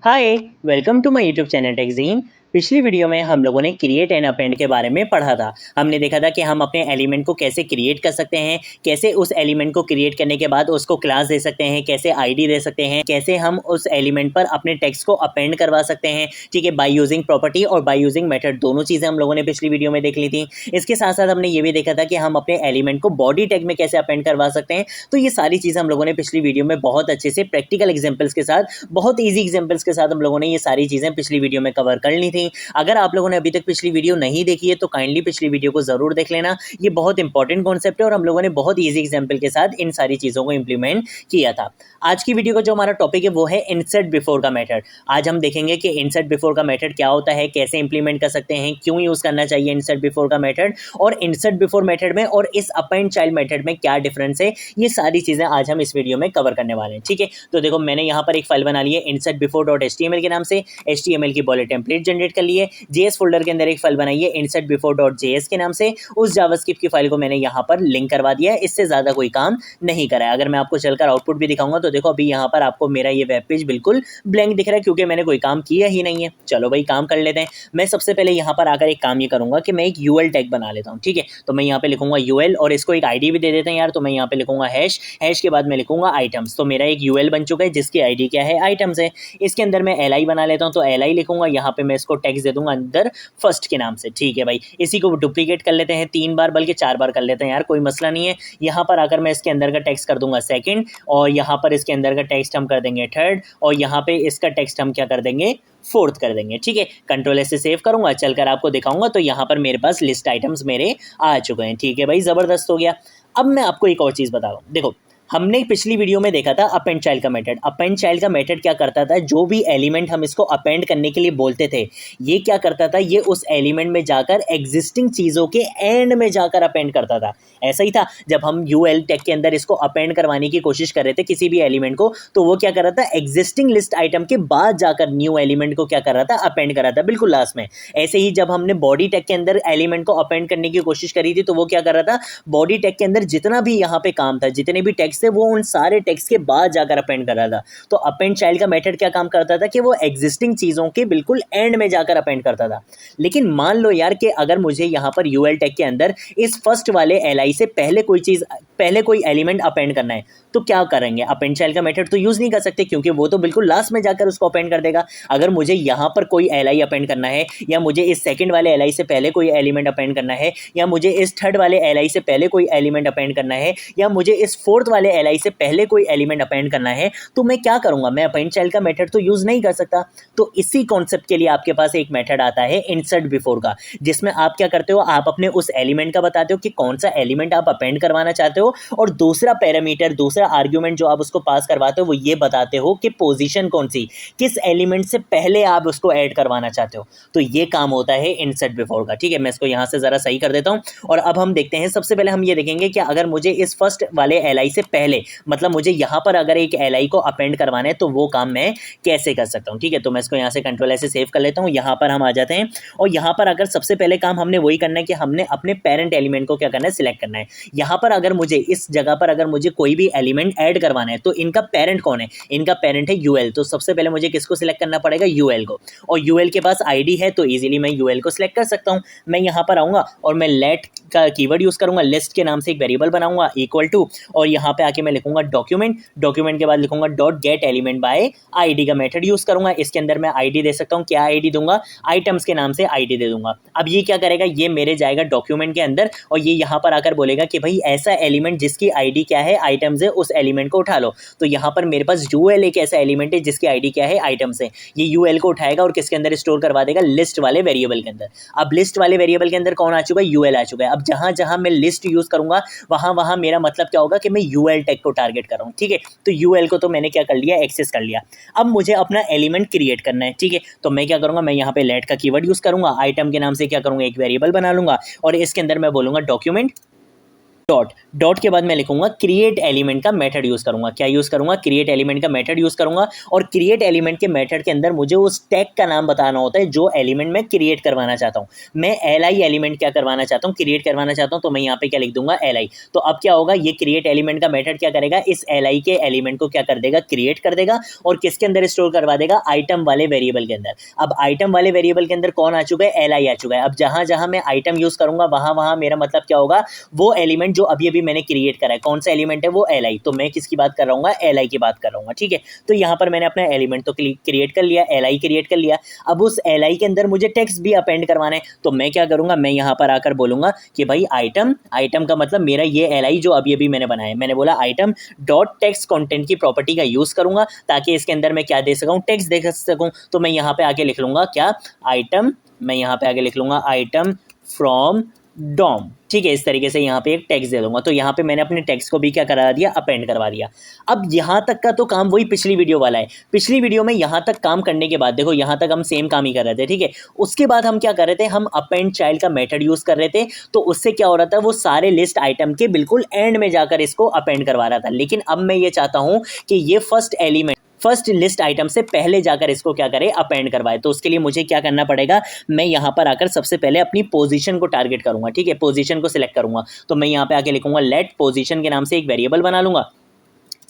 Hi. Welcome to my YouTube channel Techjeen. पिछली video में हम लोगों ने क्रिएट एंड अपेंड के बारे में पढ़ा था। हमने देखा था कि हम अपने एलिमेंट को कैसे क्रिएट कर सकते हैं, कैसे उस एलिमेंट को क्रिएट करने के बाद उसको क्लास दे सकते हैं, कैसे आईडी दे सकते हैं, कैसे हम उस एलिमेंट पर अपने टेक्स्ट को अपेंड करवा सकते हैं। ठीक है, बाय यूजिंग प्रॉपर्टी और बाय यूजिंग मेथड, दोनों चीज़ें हम लोगों ने पिछली वीडियो में देख ली थी। इसके साथ साथ हमने ये भी देखा था कि हम अपने एलिमेंट को बॉडी टैग में कैसे अपेंड करवा सकते हैं। तो ये सारी चीज़ें हम लोगों ने पिछली वीडियो में बहुत अच्छे से प्रैक्टिकल एग्जाम्पल्स के साथ, बहुत ईजी एग्जाम्पल्स के साथ हम लोगों ने ये सारी चीज़ें पिछली वीडियो में कवर कर ली थी। अगर आप लोगों ने अभी तक पिछली वीडियो नहीं देखी है तो काइंडली पिछली वीडियो को जरूर देख लेना। ये बहुत इंपॉर्टेंट कॉन्सेप्ट है और हम लोगों ने बहुत ईजी एग्जाम्पल के साथ इन सारी चीज़ों को इंप्लीमेंट किया था। आज की वीडियो का जो हमारा टॉपिक है वो है इंसर्ट बिफोर का मेथड। आज हम देखेंगे कि इंसर्ट बिफोर का मेथड क्या होता है, कैसे इंप्लीमेंट कर सकते हैं, क्यों यूज करना चाहिए इंसर्ट बिफोर का मेथड, और इंसर्ट बिफोर मेथड में और इस अपेंड चाइल्ड मेथड में क्या डिफरेंस है। ये सारी चीजें आज हम इस वीडियो में कवर करने वाले हैं। ठीक है, तो देखो मैंने यहाँ पर एक फाइल बना ली है इंसर्ट बिफोर डॉट HTML के नाम से। HTML की बॉडी टेम्पलेट जनरेट कर लिए। JS फोल्डर के अंदर एक फाइल बनाई है इंसर्ट बिफोर डॉट JS के नाम से। उस जावास्क्रिप्ट की फाइल को मैंने यहाँ पर लिंक करवा दिया है। इससे ज्यादा कोई काम नहीं करा है। अगर मैं आपको चलकर आउटपुट भी दिखाऊंगा तो देखो अभी यहाँ पर आपको मेरा ये वेब पेज बिल्कुल ब्लैंक दिख रहा है क्योंकि मैंने कोई काम किया ही नहीं है। चलो भाई काम कर लेते हैं। मैं सबसे पहले यहाँ पर आकर एक काम ये करूंगा कि मैं एक UL टैग बना लेता हूँ। ठीक है, तो मैं यहाँ पे लिखूंगा UL और इसको एक ID भी दे देते हैं यार। तो मैं यहाँ पे लिखूंगा हैश, हैश के बाद मैं लिखूंगा आइटम्स। तो मेरा एक UL बन चुका है जिसकी ID क्या है, आइटम्स है। इसके अंदर मैं LI बना लेता हूँ, तो LI लिखूंगा। यहाँ पे मैं इसको टैग्स दे दूंगा अंदर फर्स्ट के नाम से। ठीक है भाई, इसी को डुप्लीकेट कर लेते हैं 3 बार, बल्कि 4 बार कर लेते हैं यार, कोई मसला नहीं है। यहाँ पर आकर मैं इसके अंदर का टेक्स्ट कर दूंगा सेकंड, और यहाँ पर इसके अंदर का टेक्स्ट हम कर देंगे थर्ड, और यहाँ पे इसका टेक्स्ट हम क्या कर देंगे, फोर्थ कर देंगे। ठीक है, कंट्रोल S से सेव करूंगा, चलकर आपको दिखाऊंगा। तो यहाँ पर मेरे पास लिस्ट आइटम्स मेरे आ चुके हैं। ठीक है भाई, जबरदस्त हो गया। अब मैं आपको एक और चीज बता रहा हूँ। देखो हमने पिछली वीडियो में देखा था अपेंड चाइल्ड का मेथड। अपेंड चाइल्ड का मेथड क्या करता था, जो भी एलिमेंट हम इसको अपेंड करने के लिए बोलते थे, ये क्या करता था, ये उस एलिमेंट में जाकर एग्जिस्टिंग चीजों के एंड में जाकर अपेंड करता था। ऐसा ही था जब हम UL टैग के अंदर इसको अपेंड करवाने की कोशिश कर रहे थे किसी भी एलिमेंट को, तो वो क्या कर रहा था, एग्जिस्टिंग लिस्ट आइटम के बाद जाकर न्यू एलिमेंट को क्या कर रहा था, अपेंड कर रहा था बिल्कुल लास्ट में। ऐसे ही जब हमने बॉडी टैग के अंदर एलिमेंट को अपेंड करने की कोशिश करी थी, तो वो क्या कर रहा था, बॉडी टैग के अंदर जितना भी यहाँ पे काम था, जितने भी टैग्स थे, वो उन सारे टेक्स्ट के बाद जाकर अपेंड कर रहा था। तो अपेंड चाइल्ड का मेथड क्या काम करता था कि वो एग्जिस्टिंग चीजों के बिल्कुल एंड में जाकर अपेंड करता था। लेकिन मान लो यार कि अगर मुझे यहाँ पर UL टैग के अंदर इस फर्स्ट वाले LI से पहले कोई चीज, पहले कोई एलिमेंट अपेंड करना है, तो क्या करेंगे, अपेंड चाइल्ड का मेथड तो यूज नहीं कर सकते क्योंकि वो तो बिल्कुल लास्ट में जाकर उसको अपेंड कर देगा। अगर मुझे यहाँ पर कोई LI अपेंड करना है, या मुझे इस सेकंड वाले LI से पहले कोई एलिमेंट अपेंड करना है, या मुझे इस थर्ड वाले LI से पहले कोई एलिमेंट अपेंड करना है, या मुझे इस फोर्थ वाले LI से पहले कोई एलिमेंट अपेंड करना है, तो मैं क्या करूंगा, मैं अपेंड चाइल्ड का मेथड तो यूज नहीं कर सकता। तो इसी कॉन्सेप्ट के लिए आपके पास एक मेथड आता है इंसर्ट बिफोर का, जिसमें आप क्या करते हो, आप अपने उस एलिमेंट का बताते हो कि कौन सा एलिमेंट आप अपेंड करवाना चाहते हो, और दूसरा पैरामीटर, दूसरा आर्ग्यूमेंट जो आप उसको पास करवाते हो वो ये बताते हो कि पोजीशन कौन सी, किस एलिमेंट से पहले आप उसको ऐड करवाना चाहते हो। तो ये काम होता है इंसर्ट बिफोर का। ठीक है, मैं इसको यहां से जरा सही कर देता हूं और अब हम देखते हैं। सबसे पहले हम ये देखेंगे कि अगर मुझे इस फर्स्ट वाले LI से पहले, मतलब मुझे यहाँ पर अगर एक LI को अपेंड करवाना है, तो वो काम मैं कैसे कर सकता हूँ। ठीक है, तो मैं इसको यहाँ से कंट्रोल S से सेव कर लेता हूँ। यहाँ पर हम आ जाते हैं और यहाँ पर अगर सबसे पहले काम हमने वही करना है कि हमने अपने पेरेंट एलिमेंट को क्या करना है, सिलेक्ट करना है। यहाँ पर अगर मुझे इस जगह पर अगर मुझे कोई भी एलिमेंट ऐड करवाना है, तो इनका पेरेंट कौन है, इनका पेरेंट है UL। तो सबसे पहले मुझे किसको सिलेक्ट करना पड़ेगा, UL को, और UL के पास ID है तो इजीली मैं UL को सिलेक्ट कर सकता हूँ। मैं यहाँ पर आऊँगा और मैं लेट का कीवर्ड यूज करूंगा, लिस्ट के नाम से एक वेरिएबल बनाऊंगा इक्वल टू, और यहाँ पे आके मैं लिखूंगा डॉक्यूमेंट, डॉक्यूमेंट के बाद लिखूंगा dot gate element by ID का मेथड यूज करूंगा। इसके अंदर मैं ID दे सकता हूँ, क्या ID दूंगा, आइटम्स के नाम से ID दे दूंगा। अब ये क्या करेगा, ये मेरे जाएगा डॉक्यूमेंट के अंदर और ये यहाँ पर आकर बोलेगा कि भाई ऐसा एलिमेंट जिसकी ID क्या है, आइटम्स है, उस एलिमेंट को उठा लो। तो यहाँ पर मेरे पास UL एक ऐसा एलिमेंट है जिसकी ID क्या है, आइटम्स है। ये UL को उठाएगा और किसके अंदर स्टोर करवा देगा, लिस्ट वाले वेरिएबल के अंदर। अब लिस्ट वाले वेरिएबल के अंदर कौन आ चुका है, UL आ चुका है। अब जहां जहां मैं लिस्ट यूज करूंगा वहां वहां मेरा मतलब क्या होगा कि मैं UL टैग को टारगेट कर रहा हूं। ठीक है, तो UL को तो मैंने क्या कर लिया, एक्सेस कर लिया। अब मुझे अपना एलिमेंट क्रिएट करना है। ठीक है, तो मैं क्या करूंगा, मैं यहाँ पे लेट का कीवर्ड यूज करूंगा, आइटम के नाम से क्या करूंगा, एक वेरिएबल बना लूंगा और इसके अंदर मैं बोलूंगा डॉक्यूमेंट, डॉट डॉट के बाद मैं लिखूंगा क्रिएट एलिमेंट का मेथड यूज करूंगा। क्या यूज करूंगा? क्रिएट एलिमेंट का मेथड यूज करूंगा। और क्रिएट एलिमेंट के मेथड के अंदर मुझे उस टैग का नाम बताना होता है जो एलिमेंट मैं क्रिएट करवाना चाहता हूं। मैं li एलिमेंट क्या करवाना चाहता हूं, क्रिएट करवाना चाहता हूं, तो मैं यहाँ पे क्या लिख दूंगा? li। तो अब क्या होगा, ये क्रिएट एलिमेंट का मेथड क्या करेगा, इस li के एलिमेंट को क्या कर देगा? क्रिएट कर देगा और किसके अंदर स्टोर करवा देगा? आइटम वाले वेरिएबल के अंदर। अब आइटम वाले वेरिएबल के अंदर कौन आ चुका है? li आ चुका है। अब जहां जहां मैं आइटम यूज करूंगा वहां वहां मेरा मतलब क्या होगा? वो एलिमेंट जो अभी अभी मैंने क्रिएट करा है, कौन सा एलिमेंट है? वो li। तो मैं किसकी बात कर रहा हूँ? li की बात कर रहा हूँ, ठीक है। तो यहाँ पर मैंने अपना एलिमेंट तो क्रिएट कर लिया, li क्रिएट कर लिया। अब उस li के अंदर मुझे टेक्स्ट भी अपेंड करवाना है, तो मैं क्या करूंगा? मैं यहाँ पर आकर बोलूंगा कि भाई आइटम, आइटम का मतलब मेरा ये li जो अभी अभी मैंने बनाया है, मैंने बोला आइटम डॉट टेक्स्ट कंटेंट की प्रॉपर्टी का यूज करूंगा ताकि इसके अंदर मैं क्या दे सकूं? टेक्स्ट दे सकूं। तो मैं यहाँ पे आके लिख लूंगा क्या? आइटम, मैं यहाँ पे आगे लिख लूंगा आइटम फ्रॉम डॉम, ठीक है। इस तरीके से यहाँ पे एक टेक्स्ट दे दूंगा। तो यहाँ पे मैंने अपने टेक्स्ट को भी क्या करा दिया? अपेंड करवा दिया। अब यहाँ तक का तो काम वही पिछली वीडियो वाला है। पिछली वीडियो में यहाँ तक काम करने के बाद देखो यहाँ तक हम सेम काम ही कर रहे थे, ठीक है। उसके बाद हम क्या कर रहे थे? हम अपेंड चाइल्ड का मेथड यूज कर रहे थे। तो उससे क्या हो रहा था? वो सारे लिस्ट आइटम के बिल्कुल एंड में जाकर इसको अपेंड करवा रहा था। लेकिन अब मैं ये चाहता हूँ कि ये फर्स्ट लिस्ट आइटम से पहले जाकर इसको क्या करे? अपेंड करवाए। तो उसके लिए मुझे क्या करना पड़ेगा? मैं यहाँ पर आकर सबसे पहले अपनी पोजीशन को टारगेट करूंगा, ठीक है। पोजीशन को सिलेक्ट करूंगा। तो मैं यहाँ पे आके लिखूंगा लेट पोजीशन के नाम से एक वेरिएबल बना लूंगा,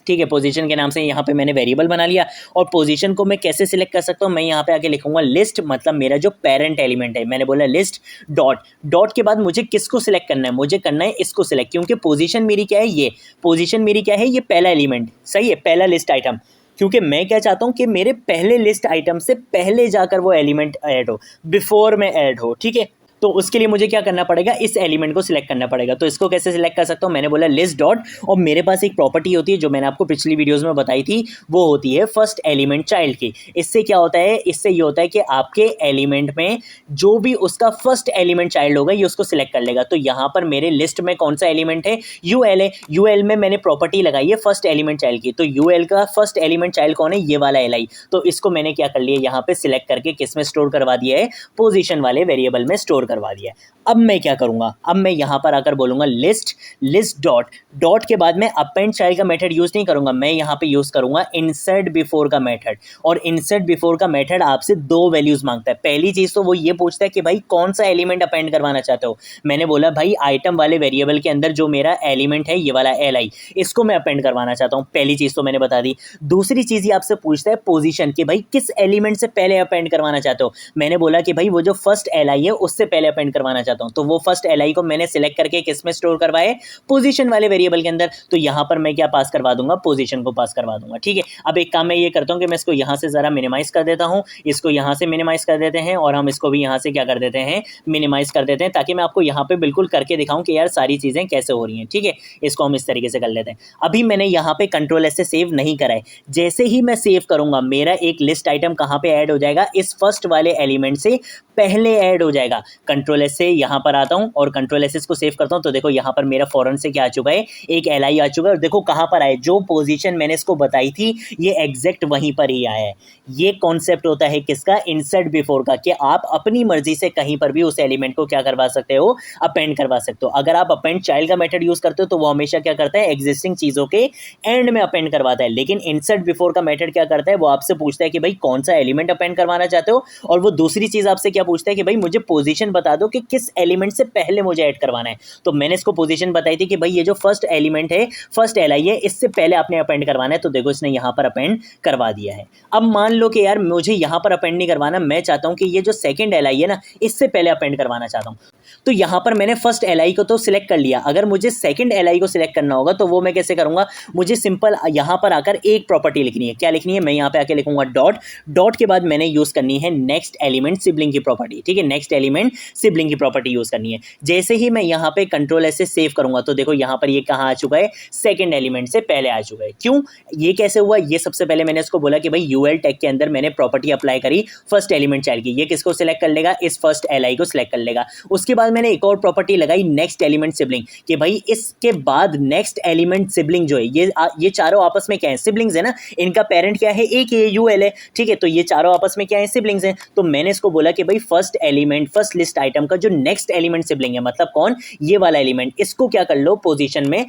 ठीक है। पोजीशन के नाम से यहाँ पे मैंने वेरिएबल बना लिया। और पोजीशन को मैं कैसे सिलेक्ट कर सकता हूँ? मैं यहाँ पे आके लिखूंगा लिस्ट, मतलब मेरा जो पेरेंट एलिमेंट है, मैंने बोला लिस्ट डॉट डॉट के बाद मुझे किसको सिलेक्ट करना है? मुझे करना है इसको सिलेक्ट, क्योंकि पोजीशन मेरी क्या है? ये पोजीशन मेरी क्या है? ये पहला एलिमेंट, सही है, पहला लिस्ट आइटम। क्योंकि मैं क्या चाहता हूं कि मेरे पहले लिस्ट आइटम से पहले जाकर वो एलिमेंट ऐड हो, बिफोर में ऐड हो, ठीक है। तो उसके लिए मुझे क्या करना पड़ेगा? इस एलिमेंट को सिलेक्ट करना पड़ेगा। तो इसको कैसे सिलेक्ट कर सकता हूं? मैंने बोला लिस्ट डॉट, और मेरे पास एक प्रॉपर्टी होती है जो मैंने आपको पिछली वीडियोस में बताई थी, वो होती है फर्स्ट एलिमेंट चाइल्ड की। इससे क्या होता है? इससे ये होता है कि आपके एलिमेंट में जो भी उसका फर्स्ट एलिमेंट चाइल्ड होगा ये उसको सिलेक्ट कर लेगा। तो यहाँ पर मेरे लिस्ट में कौन सा एलिमेंट है? यूएल है। यूएल में मैंने प्रॉपर्टी लगाई है फर्स्ट एलिमेंट चाइल्ड की। तो यूएल का फर्स्ट एलिमेंट चाइल्ड कौन है? ये वाला li। तो इसको मैंने क्या कर लिया? यहाँ पे सिलेक्ट करके किस में स्टोर करवा दिया है? पोजीशन वाले वेरिएबल में स्टोर करवा दिया है। अब मैं क्या करूंगा? अब मैं यहां पर आकर बोलूंगा लिस्ट डॉट डॉट के बाद मैं अपेंड चाइल्ड का मेथड यूज नहीं करूंगा, मैं यहां पे यूज करूंगा इंसर्ट बिफोर का मेथड। और इंसर्ट बिफोर का मेथड आपसे दो वैल्यूज मांगता है। पहली चीज तो वो ये पूछता है कि भाई कौन सा एलिमेंट अपेंड करवाना चाहते हो। मैंने बोला भाई आइटम वाले वेरिएबल के अंदर जो मेरा एलिमेंट है ये वाला li, इसको मैं अपेंड करवाना चाहता हूं। पहली चीज तो मैंने बता दी। दूसरी चीज ये आपसे पूछता है पोजीशन, कि भाई किस एलिमेंट से पहले अपेंड करवाना चाहते हो। मैंने बोला कि भाई वो जो फर्स्ट li है उससे पहले अपेंड करवाना चाहता हूं। तो वो फर्स्ट li को मैंने सिलेक्ट करके किस में स्टोर करवाए? पोजीशन वाले वेरिएबल के अंदर। तो यहां पर मैं क्या पास करवा दूंगा? पोजीशन को पास करवा दूंगा, ठीक है। अब एक काम मैं ये करता हूं कि मैं इसको यहां से जरा मिनिमाइज कर देता हूं, इसको यहां से मिनिमाइज कर देते हैं, और हम इसको भी यहां से क्या कर देते हैं? मिनिमाइज कर देते हैं, ताकि मैं आपको यहां पे बिल्कुल करके दिखाऊं कि यार सारी चीजें कैसे हो रही हैं, ठीक है। इसको हम इस तरीके से कर लेते हैं। अभी मैंने यहां पे कंट्रोल एस से सेव नहीं करा है। जैसे ही मैं सेव करूंगा मेरा एक लिस्ट आइटम कहां पे ऐड हो जाएगा? इस फर्स्ट वाले एलिमेंट से पहले ऐड हो जाएगा। कंट्रोल एस से यहां पर आता हूं और कंट्रोल एस को सेव करता हूं, तो देखो यहां पर मेरा फौरन से क्या आ चुका है? एक li आ चुका है। और देखो कहां पर आए? जो पोजीशन मैंने इसको बताई थी ये एग्जैक्ट वहीं पर ही आया है। ये कॉन्सेप्ट होता है किसका? इंसर्ट बिफोर का, कि आप अपनी मर्जी से कहीं पर भी उस एलिमेंट को क्या करवा सकते हो? अपेंड करवा सकते हो। अगर आप अपेंड चाइल्ड का मेथड यूज करते हो तो वो हमेशा क्या करता है? एग्जिस्टिंग चीजों के एंड में अपेंड करवाता है। लेकिन इंसर्ट बिफोर का मेथड क्या करता है? वो आपसे पूछता है कि भाई कौन सा एलिमेंट अपेंड करवाना चाहते हो, और वो दूसरी चीज आपसे क्या पूछता है कि भाई मुझे पोजीशन बता दो कि किस एलिमेंट से पहले मुझे ऐड करवाना है। तो मैंने इसको पोजीशन बताई थी कि भाई ये जो फर्स्ट एलिमेंट है, फर्स्ट li है, इससे पहले आपने अपेंड करवाना है। तो देखो इसने यहां पर अपेंड करवा दिया है। अब मान लो कि यार मुझे यहां पर अपेंड नहीं करवाना, मैं चाहता हूं कि ये जो सेकंड li है ना, इससे पहले अपेंड करवाना चाहता हूं। तो यहां पर मैंने फर्स्ट li को तो सिलेक्ट कर लिया। अगर मुझे सेकंड li को सिलेक्ट करना होगा तो वो मैं कैसे करूंगा? मुझे सिंपल यहां पर आकर एक प्रॉपर्टी लिखनी है। क्या लिखनी है? मैं यहां पे आके लिखूंगा डॉट डॉट के बाद मैंने यूज करनी है नेक्स्ट एलिमेंट सिबलिंग की प्रॉपर्टी, ठीक है। नेक्स्ट एलिमेंट सिबलिंग की प्रॉपर्टी यूज करनी है। जैसे ही मैं यहां पे कंट्रोल एस से सेव करूंगा तो देखो यहां पर ये कहां आ चुका है? सेकंड एलिमेंट से पहले आ चुका है। क्यों? ये कैसे हुआ? ये सबसे पहले मैंने इसको बोला कि भाई यूएल टैग के अंदर मैंने प्रॉपर्टी अप्लाई करी फर्स्ट एलिमेंट चाइल्ड की। ये किसको सिलेक्ट कर लेगा? इस फर्स्ट li को सिलेक्ट कर लेगा। उसके बाद मैंने एक और प्रॉपर्टी लगाई नेक्स्ट एलिमेंट सिबलिंग, कि भाई इसके बाद नेक्स्ट एलिमेंट सिबलिंग जो है ये चारों आपस में क्या है? सिबलिंग्स है ना। इनका पेरेंट क्या है? एक ही यूएल है, ठीक है। तो ये चारों आपस में क्या है? सिबलिंग्स हैं। तो मैंने इसको बोला कि भाई first element, first list list item का जो नेक्स्ट एलिमेंट सिबलिंग है, मतलब कौन, ये वाला एलिमेंट, इसको क्या कर लो, पोजीशन में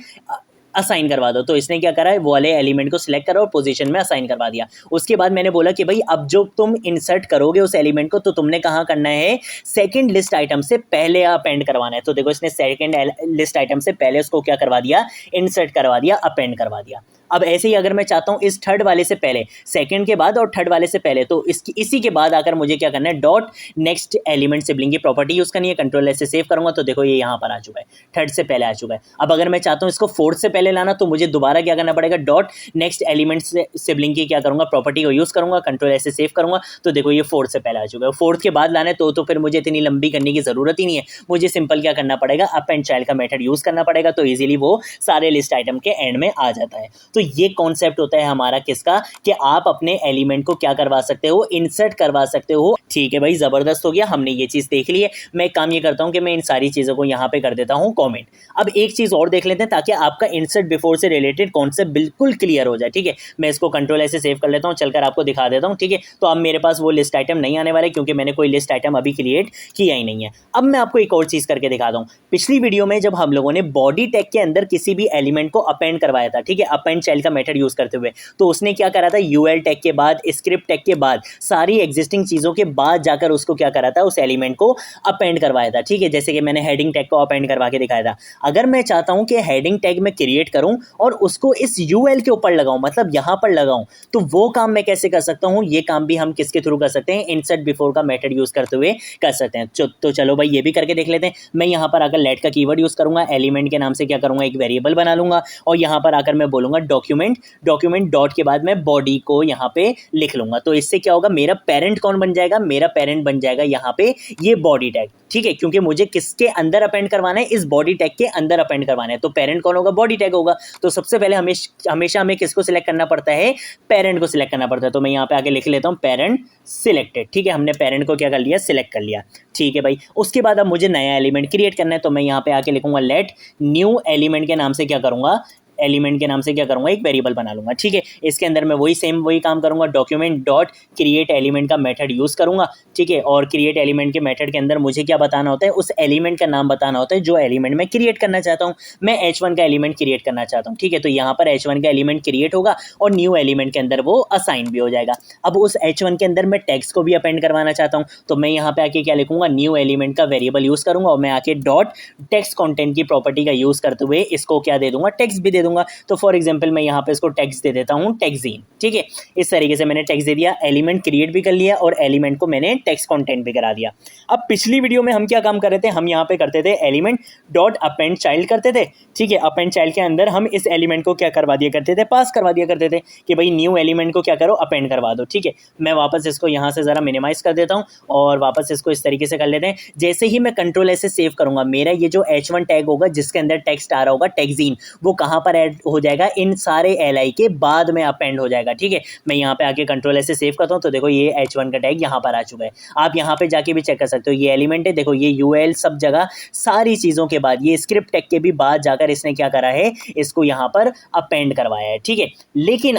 असाइन करवा दो। तो इसने क्या करा है, वो वाले एलिमेंट को सिलेक्ट करा और पोजीशन में असाइन करवा दिया। उसके बाद मैंने बोला कि भाई अब जो तुम इंसर्ट करोगे उस एलिमेंट को, तो तुमने कहाँ करना है, सेकंड लिस्ट आइटम से पहले अपेंड करवाना है। तो देखो इसने सेकंड लिस्ट आइटम से पहले उसको क्या करवा दिया, इंसर्ट करवा दिया, अपेंड करवा दिया। अब ऐसे ही अगर मैं चाहता हूँ इस थर्ड वाले से पहले, सेकंड के बाद और थर्ड वाले से पहले, तो इसी के बाद आकर मुझे क्या करना है, डॉट नेक्स्ट एलिमेंट सिबलिंग की प्रॉपर्टी यूज करनी है। कंट्रोल एस से सेव करूंगा तो देखो ये यहाँ पर आ चुका है, थर्ड से पहले आ चुका है। अब अगर मैं चाहता हूँ इसको फोर्थ से पहले लाना, तो मुझे दोबारा क्या करना पड़ेगा, डॉट नेक्स्ट एलिमेंट सिबलिंग की क्या करूंगा, प्रॉपर्टी को यूज करूंगा, कंट्रोल एस से सेव करूंगा तो देखो ये फोर्थ से पहले आ चुका है। फोर्थ के बाद लाना है तो फिर मुझे इतनी लंबी करने की जरूरत ही नहीं है, मुझे सिंपल क्या करना पड़ेगा, अप एंड चाइल्ड का मेथड यूज करना पड़ेगा, तो इजीली वो सारे लिस्ट आइटम के एंड में आ जाता है। तो ये कॉन्सेप्ट होता है हमारा किसका, कि आप अपने एलिमेंट को क्या करवा सकते हो, इंसर्ट करवा सकते हो। ठीक है भाई, जबरदस्त हो गया, हमने ये चीज देख ली है। मैं एक काम ये करता हूं कि मैं इन सारी चीजों को यहां पे कर देता हूं कमेंट। अब एक चीज और देख लेते हैं ताकि आपका इंसर्ट बिफोर से रिलेटेड कॉन्सेप्ट बिल्कुल क्लियर हो जाए। ठीक है, मैं इसको कंट्रोल ऐसे सेव कर लेता हूं, चलकर आपको दिखा देता हूं। ठीक है, तो अब मेरे पास वो लिस्ट आइटम नहीं आने वाले क्योंकि मैंने कोई लिस्ट आइटम अभी क्रिएट किया ही नहीं है। अब मैं आपको एक और चीज करके दिखाता हूं। पिछली वीडियो में जब हम लोगों ने बॉडी टैग के अंदर किसी भी एलिमेंट को अपेंड करवाया था, ठीक है, अपेंड चाइल्ड का मेथड यूज करते हुए, तो उसने क्या करा था, यूएल टैग के बाद, स्क्रिप्ट टैग के बाद, सारी एग्जिस्टिंग चीजों के बाद जाकर उसको क्या करा था, उस एलिमेंट को अपेंड करवाया था। ठीक है, जैसे कि मैंने हेडिंग टैग को अपेंड करवा के दिखाया था। अगर मैं चाहता हूं कि हेडिंग टैग में क्रिएट करूं और उसको इस यूएल के ऊपर लगाऊं, मतलब यहां पर लगाऊं, तो वो काम मैं कैसे कर सकता हूं, ये काम भी हम किसके थ्रू कर सकते हैं, इंसर्ट बिफोर का मेथड यूज करते हुए कर सकते हैं। तो चलो भाई ये भी करके देख लेते हैं। मैं यहां पर आकर लेट का कीवर्ड यूज करूंगा, एलिमेंट के नाम से क्या करूंगा, एक वेरिएबल बना लूंगा और यहां पर आकर मैं बोलूंगा डॉक्यूमेंट डॉट के बाद मैं बॉडी को यहां पे लिख लूंगा। तो इससे क्या होगा, मेरा पेरेंट कौन बन जाएगा, मेरा पेरेंट बन जाएगा यहां पे ये बॉडी टैग। ठीक है, क्योंकि मुझे किसके अंदर अपेंड करवाना है, इस बॉडी टैग के अंदर अपेंड करवाना है। तो पेरेंट कौन होगा, बॉडी टैग होगा। तो सबसे पहले हमेशा हमें किसको सिलेक्ट करना पड़ता है, पेरेंट को सिलेक्ट करना पड़ता है। तो मैं यहाँ पे आके लिख लेता हूँ पेरेंट सिलेक्टेड। ठीक है, हमने पेरेंट को क्या कर लिया, सिलेक्ट कर लिया। ठीक है भाई, उसके बाद अब मुझे नया एलिमेंट क्रिएट करना है। तो मैं यहाँ पे आके लिखूंगा लेट न्यू एलिमेंट के नाम से क्या करूंगा, एलिमेंट के नाम से क्या करूंगा, एक वेरिएबल बना लूंगा। ठीक है, इसके अंदर मैं वही काम करूंगा, डॉक्यूमेंट डॉट क्रिएट एलिमेंट का मेथड यूज करूंगा। ठीक है, और क्रिएट एलिमेंट के मेथड के अंदर मुझे क्या बताना होता है, उस एलिमेंट का नाम बताना होता है जो एलिमेंट मैं क्रिएट करना चाहता हूं। मैं H1 का एलिमेंट क्रिएट करना चाहता हूं। ठीक है, तो यहाँ पर H1 का एलिमेंट क्रिएट होगा और न्यू एलिमेंट के अंदर वो असाइन भी हो जाएगा। अब उस H1 के अंदर मैं टेक्स्ट को भी अपेंड करवाना चाहता हूँ, तो मैं यहाँ पे आके क्या लिखूंगा, न्यू एलिमेंट का वेरिएबल यूज करूंगा और मैं आके डॉट टेक्स्ट कॉन्टेंट की प्रॉपर्टी का यूज करते हुए इसको क्या दे दूंगा, टेक्स्ट भी दे दूंगा। तो फॉर एग्जांपल मैं यहाँ पे इसको टेक्स्ट दे देता हूँ, टेक्सजीन। ठीक है, इस तरीके से मैंने टेक्स्ट दे दिया, एलिमेंट क्रिएट भी कर लिया और एलिमेंट को मैंने टेक्स्ट कंटेंट भी करा दिया। अब पिछली वीडियो में हम क्या काम कर रहे थे, हम यहाँ पे करते थे एलिमेंट डॉट अपेंड चाइल्ड करते थे। ठीक है, अपेंड चाइल्ड के अंदर हम इस एलिमेंट को क्या करवा दिया करते थे, पास करवा दिया करते थे कि भाई न्यू एलिमेंट को क्या करो, अपेंड करवा दो। ठीक है, मैं वापस इसको यहाँ से जरा मिनिमाइज कर देता हूँ और वापस इसको इस तरीके से कर लेते हैं। जैसे ही मैं कंट्रोल ऐसे सेव करूंगा, मेरा ये जो H1 टैग होगा जिसके अंदर टेक्स्ट आ रहा होगा टेक्सजीन, वो कहाँ पर ऐड हो जाएगा, इन सारे LI के बाद में अपेंड हो जाएगा। ठीक है, मैं यहाँ पे आके कंट्रोल ऐसे सेव करता हूँ तो देखो ये H1 का टैग यहाँ पर आ चुका है। आप यहाँ पे जाके भी चेक कर सकते हो, ये एलिमेंट है, देखो ये UL सब जगह सारी चीजों के बाद, ये स्क्रिप्ट टैग के भी बाद जाकर इसने क्या करा है, इसको यहाँ पर अपेंड करवाया है। ठीक है, लेकिन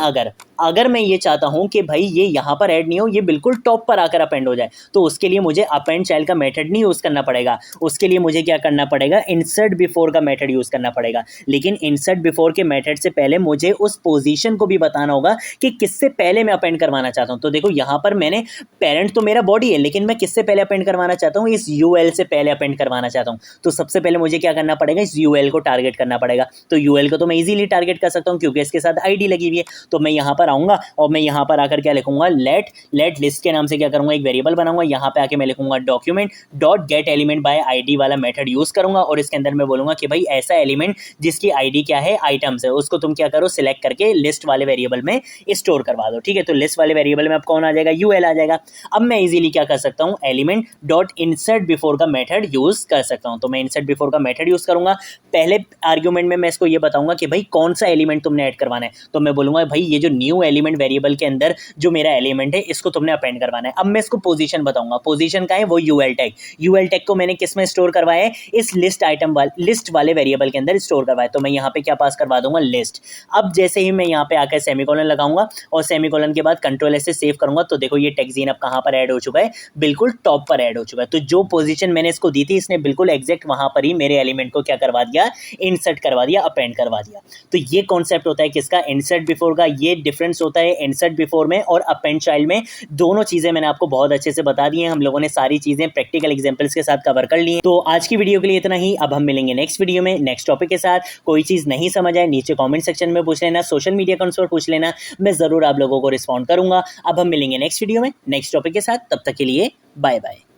अगर मैं ये चाहता हूं कि भाई ये यहाँ पर ऐड नहीं हो, ये बिल्कुल टॉप पर आकर अपेंड हो जाए, तो उसके लिए मुझे अपेंड चाइल्ड का मेथड नहीं यूज करना पड़ेगा। उसके लिए मुझे क्या करना पड़ेगा, इंसर्ट बिफोर का मेथड यूज करना पड़ेगा। लेकिन इंसर्ट बिफोर के मेथड से पहले मुझे उस पोजीशन को भी बताना होगा कि किससे पहले मैं अपेंड करवाना चाहता हूं। तो देखो यहाँ पर मैंने, पेरेंट तो मेरा बॉडी है, लेकिन मैं किससे पहले अपेंड करवाना चाहता हूं, इस UL से पहले अपेंड करवाना चाहता हूं। तो सबसे पहले मुझे क्या करना पड़ेगा, इस UL को टारगेट करना पड़ेगा। तो UL को तो मैं इजीली टारगेट कर सकता हूं क्योंकि इसके साथ ID लगी हुई है। तो मैं यहाँ पर आऊंगा और मैं यहाँ पर आकर क्या लिखूंगा, लेट लिस्ट के नाम से क्या करूंगा, एक वेरिएबल बनाऊंगा। यहाँ पे आके मैं लिखूंगा document dot gate element by ID वाला मेथड यूज करूंगा और इसके अंदर मैं बोलूंगा कि भाई ऐसा एलिमेंट जिसकी ID क्या है, आइटम्स है, उसको तुम क्या करो, सिलेक्ट करके लिस्ट वाले वेरिएबल में स्टोर करवा दो। ठीक है, तो लिस्ट वाले वेरिएबल में अब कौन आ जाएगा, UL आ जाएगा। अब मैं इजीली क्या कर सकता हूँ, एलिमेंट डॉट इंसर्ट बिफोर का मेथड यूज कर सकता हूँ। तो मैं इंसर्ट बिफोर का मेथड यूज करूंगा। पहले आर्ग्यूमेंट में मैं इसको ये बताऊंगा कि भाई कौन सा एलिमेंट तुमने ऐड करवाना है। तो मैं बोलूंगा भाई ये जो न्यू एलिमेंट वेरिएबल के अंदर जो मेरा एलिमेंट है, इसको तुमने अपेंड करवाना है। अब मैं इसको पोजीशन बताऊंगा, पोजीशन का है वो UL टैग को मैंने किस में स्टोर करवाया है, इस लिस्ट वाले वेरिएबल के अंदर स्टोर करवाया। तो मैं यहाँ पे क्या पास कर करवा दूंगा लिस्ट। अब जैसे ही मैं यहाँ पे आकर सेमीकोलन लगाऊंगा और सेमीकोलन के बाद कंट्रोल एस से सेव करूंगा तो देखो ये टेक्जीन अब कहाँ पर ऐड हो चुका है, बिल्कुल टॉप पर ऐड हो चुका है। तो जो पोजीशन मैंने इसको दी थी इसने बिल्कुल एग्जैक्ट वहां पर ही मेरे एलिमेंट को क्या करवा दिया, इंसर्ट करवा दिया, अपेंड करवा दिया। तो ये कॉन्सेप्ट होता है किसका, इंसर्ट बिफोर का। ये डिफरेंस होता है इंसर्ट बिफोर में और अपेंड चाइल्ड में। दोनों चीजें मैंने आपको बहुत अच्छे से बता दी हैं, हम लोगों ने सारी चीजें प्रैक्टिकल एग्जांपल्स के साथ कवर कर ली हैं। तो आज की वीडियो के लिए इतना ही। अब हम मिलेंगे नेक्स्ट वीडियो में नेक्स्ट टॉपिक के साथ। कोई चीज नहीं समझ आए नीचे कमेंट सेक्शन में पूछ लेना, सोशल मीडिया अकाउंट्स पर पूछ लेना, मैं जरूर आप लोगों को रिस्पॉन्ड करूंगा। अब हम मिलेंगे नेक्स्ट वीडियो में नेक्स्ट टॉपिक के साथ, तब तक के लिए बाय बाय।